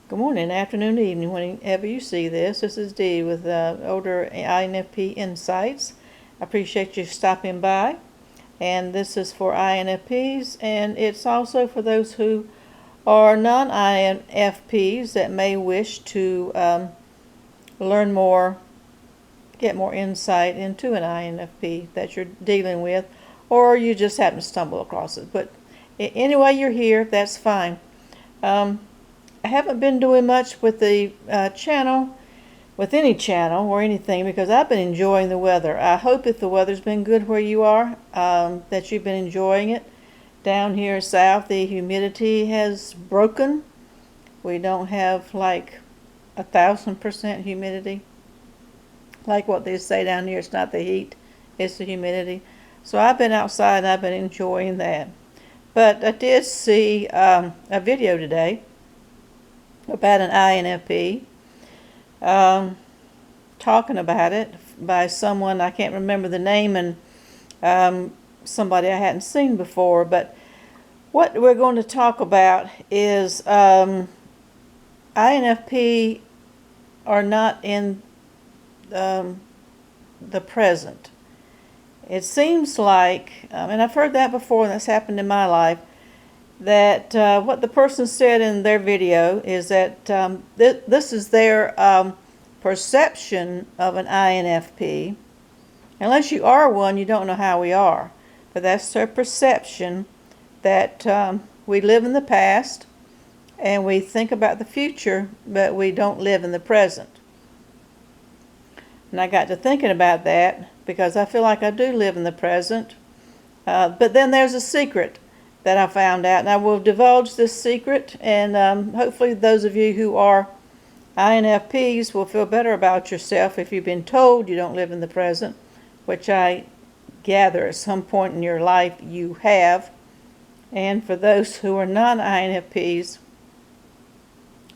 Good morning, afternoon, evening, whenever you see this. This is Dee with Older INFP Insights. I appreciate you stopping by. And this is for INFPs, and it's also for those who are non-INFPs that may wish to learn more, get more insight into an INFP that you're dealing with, or you just happen to stumble across it. But anyway, you're here, that's fine. I haven't been doing much with the channel, with any channel or anything, because I've been enjoying the weather. I hope if the weather's been good where you are, that you've been enjoying it. Down here south, the humidity has broken. We don't have like 1,000% humidity. Like what they say down here, it's not the heat, it's the humidity. So I've been outside and I've been enjoying that. But I did see a video today about an INFP, talking about it by someone, I can't remember the name, and somebody I hadn't seen before. But what we're going to talk about is INFP are not in the present. It seems like, and I've heard that before, and that's happened in my life, that what the person said in their video is that this is their perception of an INFP. Unless you are one, you don't know how we are. But that's their perception, that we live in the past and we think about the future, but we don't live in the present. And I got to thinking about that because I feel like I do live in the present. But then there's a secret that I found out, and I will divulge this secret, and hopefully those of you who are INFPs will feel better about yourself if you've been told you don't live in the present, which I gather at some point in your life you have. And for those who are non-INFPs,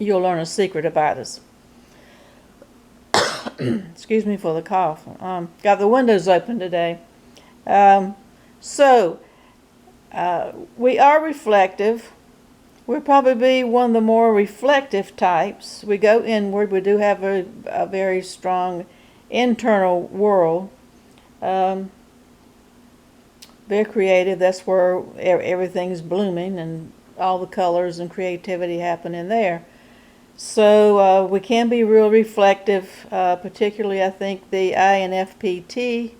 you'll learn a secret about us. Excuse me for the cough. Got the windows open today. We are reflective. We're probably one of the more reflective types. We go inward. We do have a very strong internal world. Very creative. That's where everything's blooming and all the colors and creativity happen in there. So we can be real reflective, particularly I think the INFP-T,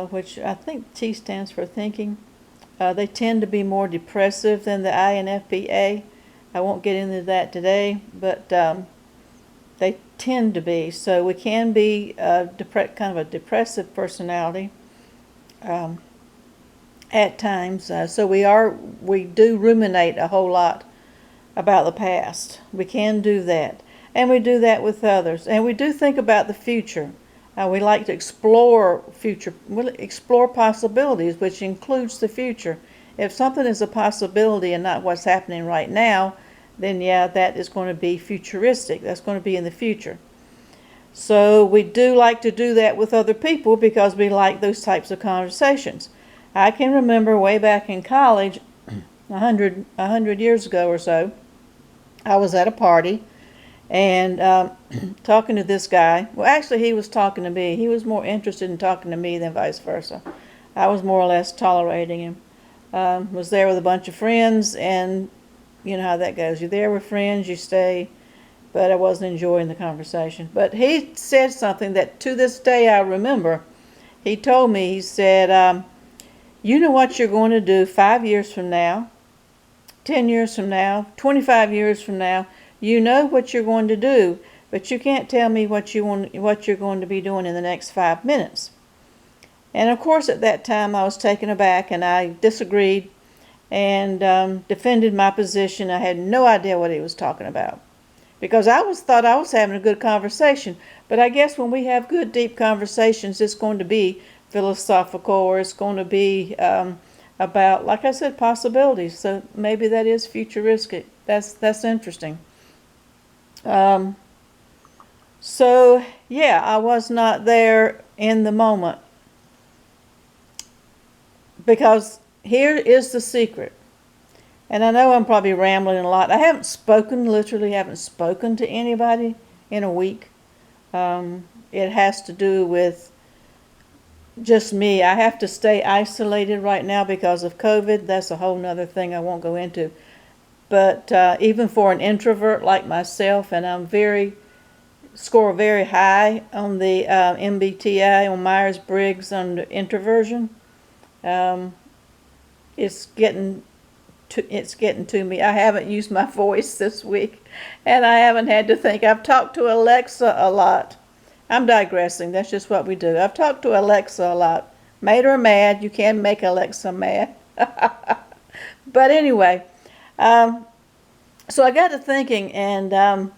which I think T stands for thinking. They tend to be more depressive than the INFP-A. I won't get into that today, but they tend to be. So we can be kind of a depressive personality at times. So we do ruminate a whole lot about the past. We can do that. And we do that with others. And we do think about the future. We like to explore possibilities, which includes the future. If something is a possibility and not what's happening right now, then yeah, that is going to be futuristic. That's going to be in the future. So we do like to do that with other people because we like those types of conversations. I can remember way back in college, 100 years ago or so, I was at a party and talking to this guy. Well, actually, he was talking to me. He was more interested in talking to me than vice versa. I was more or less tolerating him. Was there with a bunch of friends, and you know how that goes. You're there with friends, you stay, but I wasn't enjoying the conversation. But he said something that to this day I remember. He told me, he said, you know what you're going to do 5 years from now, 10 years from now, 25 years from now. You know what you're going to do, but you can't tell me what you're going to be doing in the next 5 minutes. And of course at that time I was taken aback and I disagreed and defended my position. I had no idea what he was talking about because I thought I was having a good conversation. But I guess when we have good deep conversations, it's going to be philosophical, or it's going to be about, like I said, possibilities. So maybe that is futuristic. That's interesting. So yeah, I was not there in the moment, because here is the secret. And I know I'm probably rambling a lot. I literally haven't spoken to anybody in a week. It has to do with just me. I have to stay isolated right now because of COVID. That's a whole nother thing I won't go into. But even for an introvert like myself, and score very high on the MBTI, on Myers-Briggs on introversion, it's getting to me. I haven't used my voice this week, and I haven't had to think. I've talked to Alexa a lot. I'm digressing. That's just what we do. I've talked to Alexa a lot. Made her mad. You can make Alexa mad. But anyway, so I got to thinking and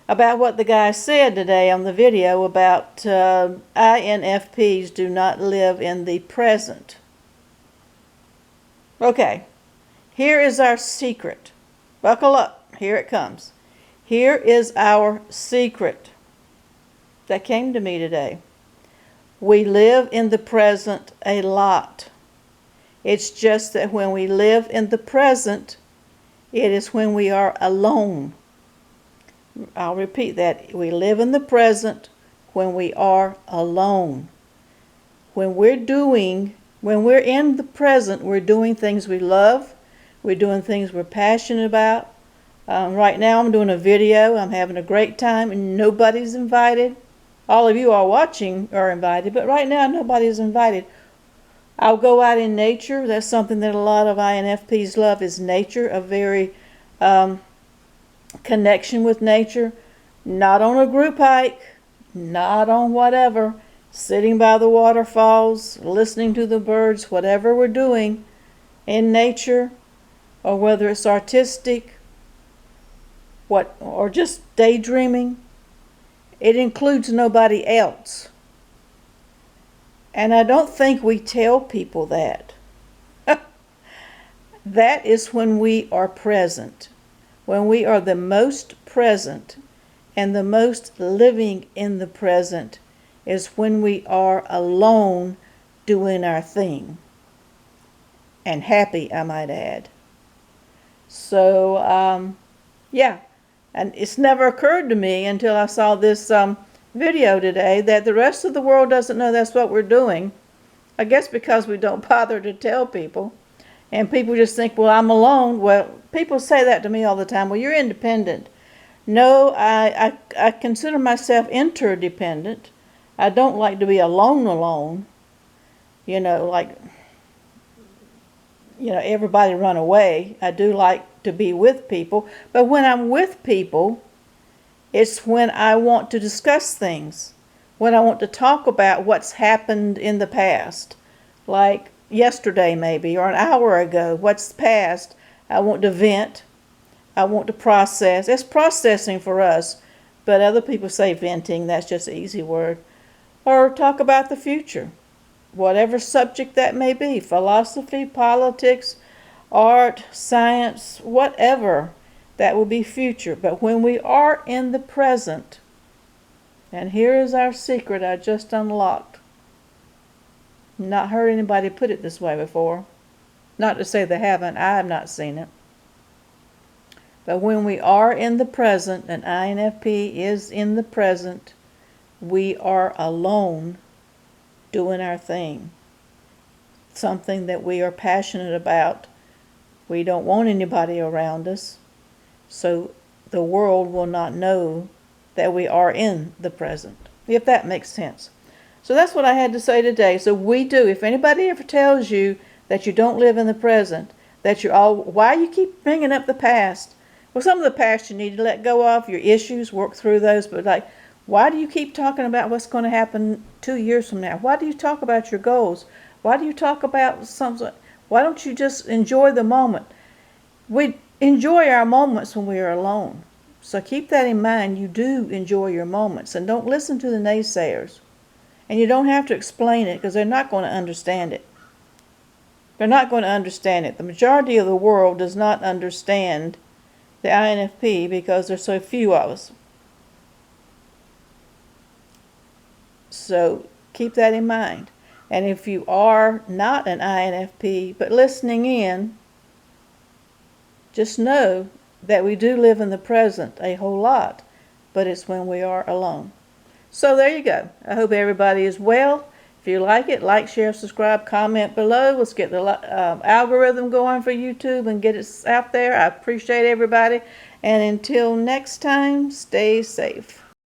about what the guy said today on the video about INFPs do not live in the present. Okay, here is our secret. Buckle up. Here it comes. Here is our secret that came to me today. We live in the present a lot. It's just that when we live in the present, it is when we are alone. I'll repeat that. We live in the present when we are alone. When we're in the present, we're doing things we love. We're doing things we're passionate about. Right now I'm doing a video. I'm having a great time and nobody's invited. All of you are watching are invited, but right now nobody's invited. I'll go out in nature. That's something that a lot of INFPs love, is nature, a very connection with nature. Not on a group hike, not on whatever, sitting by the waterfalls, listening to the birds, whatever we're doing in nature, or whether it's artistic, or just daydreaming, it includes nobody else. And I don't think we tell people that. That is when we are present. When we are the most present and the most living in the present is when we are alone doing our thing. And happy, I might add. So, yeah. And it's never occurred to me until I saw this video today that the rest of the world doesn't know that's what we're doing. I guess because we don't bother to tell people. And people just think, well, I'm alone. Well, people say that to me all the time. Well, you're independent. No, I consider myself interdependent. I don't like to be alone. Everybody run away. I do like to be with people. But when I'm with people, it's when I want to discuss things. When I want to talk about what's happened in the past. Like yesterday maybe, or an hour ago, what's past. I want to vent. I want to process. It's processing for us, but other people say venting. That's just an easy word. Or talk about the future, whatever subject that may be. Philosophy, politics, art, science, whatever. That will be future. But when we are in the present, and here is our secret I just unlocked. Not heard anybody put it this way before. Not to say they haven't. I have not seen it. But when we are in the present, and INFP is in the present, we are alone doing our thing. Something that we are passionate about. We don't want anybody around us. So the world will not know that we are in the present, if that makes sense. So that's what I had to say today. So we do. If anybody ever tells you that you don't live in the present, that why you keep bringing up the past? Well, some of the past you need to let go of, your issues, work through those. But why do you keep talking about what's going to happen 2 years from now? Why do you talk about your goals? Why do you talk about something? Why don't you just enjoy the moment? We enjoy our moments when we are alone. So keep that in mind. You do enjoy your moments. And don't listen to the naysayers. And you don't have to explain it because they're not going to understand it. They're not going to understand it. The majority of the world does not understand the INFP because there's so few of us. So keep that in mind. And if you are not an INFP but listening in, Just know that we do live in the present a whole lot, but it's when we are alone. So there you go. I hope everybody is well. If you like it, like, share, subscribe, comment below. Let's get the algorithm going for YouTube and get it out there. I appreciate everybody. And until next time, stay safe.